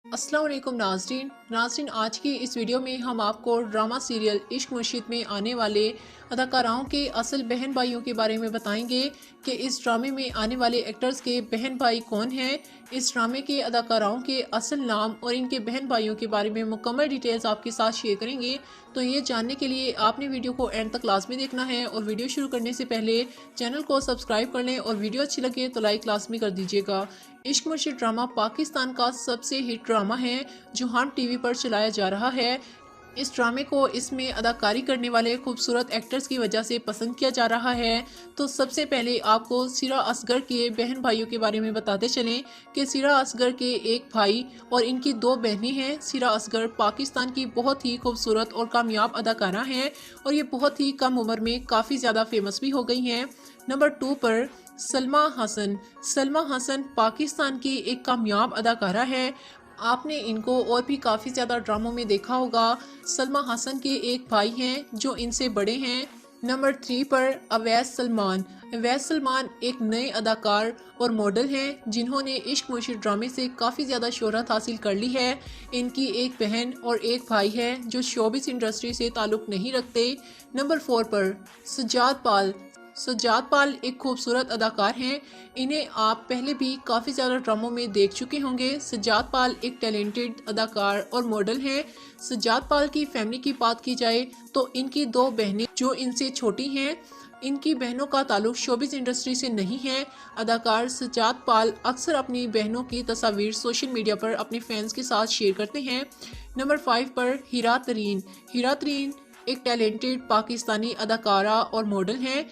अस्सलाम वालेकुम नाज़रीन आज की इस वीडियो में हम आपको ड्रामा सीरियल इश्क मुर्शिद में आने वाले अदाकाराओं के असल बहन भाइयों के बारे में बताएंगे कि इस ड्रामे में आने वाले एक्टर्स के बहन भाई कौन हैं। इस ड्रामे के अदाकाराओं के असल नाम और इनके बहन भाइयों के बारे में मुकम्मल डिटेल्स आपके साथ शेयर करेंगे। तो ये जानने के लिए आपने वीडियो को एंड तक लाजमी देखना है और वीडियो शुरू करने से पहले चैनल को सब्सक्राइब कर लें और वीडियो अच्छी लगे तो लाइक लाजमी कर दीजिएगा। इश्क मुर्शिद ड्रामा पाकिस्तान का सबसे हिट ड्रामा है जो हम टीवी पर चलाया जा रहा है। इस ड्रामे को इसमें अदाकारी करने वाले खूबसूरत एक्टर्स की वजह से पसंद किया जा रहा है। तो सबसे पहले आपको सिरा असगर के बहन भाइयों के बारे में बताते चलें कि सिरा असगर के एक भाई और इनकी दो बहनें हैं। सिरा असगर पाकिस्तान की बहुत ही खूबसूरत और कामयाब अदाकारा हैं और ये बहुत ही कम उम्र में काफ़ी ज़्यादा फेमस भी हो गई हैं। नंबर 2 पर सलमा हसन। सलमा हसन पाकिस्तान की एक कामयाब अदाकारा है। आपने इनको और भी काफ़ी ज़्यादा ड्रामों में देखा होगा। सलमा हसन के एक भाई हैं जो इनसे बड़े हैं। नंबर 3 पर अवैस सलमान। अवैस सलमान एक नए अदाकार और मॉडल हैं जिन्होंने इश्क मुर्शिद ड्रामे से काफ़ी ज़्यादा शोहरत हासिल कर ली है। इनकी एक बहन और एक भाई है जो शोबिस इंडस्ट्री से ताल्लुक़ नहीं रखते। नंबर 4 पर सज्जाद पाल। सज्जाद पाल एक खूबसूरत अदाकार हैं। इन्हें आप पहले भी काफ़ी ज़्यादा ड्रामों में देख चुके होंगे। सज्जाद पाल एक टैलेंटेड अदाकार और मॉडल हैं। सज्जाद पाल की फैमिली की बात की जाए तो इनकी दो बहनें जो इनसे छोटी हैं, इनकी बहनों का ताल्लुक शोबिस इंडस्ट्री से नहीं है। अदाकार सज्जाद पाल अक्सर अपनी बहनों की तस्वीर सोशल मीडिया पर अपने फैंस के साथ शेयर करते हैं। नंबर 5 पर हीरा तरीन। हीरा तरीन एक टैलेंटेड पाकिस्तानी अदाकारा और मॉडल हैं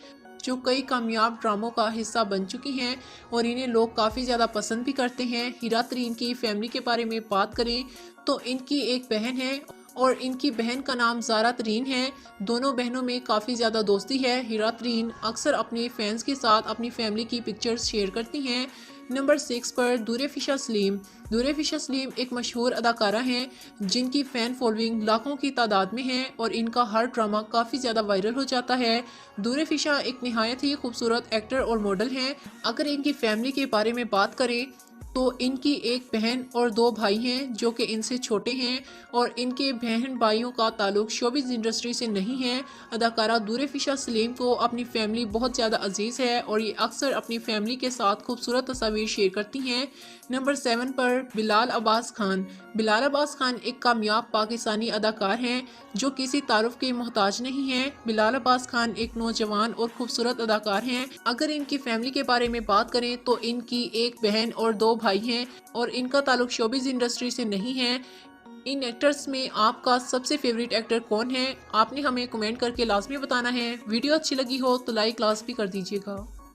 जो कई कामयाब ड्रामों का हिस्सा बन चुकी हैं और इन्हें लोग काफ़ी ज़्यादा पसंद भी करते हैं। हीरा तरीन की फैमिली के बारे में बात करें तो इनकी एक बहन है और इनकी बहन का नाम ज़ारा तरीन है। दोनों बहनों में काफ़ी ज़्यादा दोस्ती है। हीरा तरीन अक्सर अपने फैंस के साथ अपनी फैमिली की पिक्चर्स शेयर करती हैं। नंबर 6 पर दुरेफिशा सलीम। दुरेफिशा सलीम एक मशहूर अदाकारा हैं जिनकी फ़ैन फॉलोइंग लाखों की तादाद में है और इनका हर ड्रामा काफ़ी ज़्यादा वायरल हो जाता है। दुरेफिशा एक निहायत ही खूबसूरत एक्टर और मॉडल हैं। अगर इनकी फैमिली के बारे में बात करें तो इनकी एक बहन और दो भाई हैं जो कि इनसे छोटे हैं और इनके बहन भाइयों का ताल्लुक शोबिस इंडस्ट्री से नहीं है। अदाकारा दुरेफिशा सलीम को अपनी फैमिली बहुत ज़्यादा अजीज़ है और ये अक्सर अपनी फैमिली के साथ खूबसूरत तस्वीर शेयर करती हैं। नंबर 7 पर बिलाल अब्बास खान। बिलाल अब्बास खान एक कामयाब पाकिस्तानी अदाकार हैं जो किसी तारुफ के मोहताज नहीं हैं। बिलाल अब्बास खान एक नौजवान और खूबसूरत अदाकार हैं। अगर इनकी फैमिली के बारे में बात करें तो इनकी एक बहन और दो भाई हैं और इनका ताल्लुक शोबिस इंडस्ट्री से नहीं है। इन एक्टर्स में आपका सबसे फेवरेट एक्टर कौन है? आपने हमें कमेंट करके लाजमी बताना है। वीडियो अच्छी लगी हो तो लाइक लाजमी कर दीजिएगा।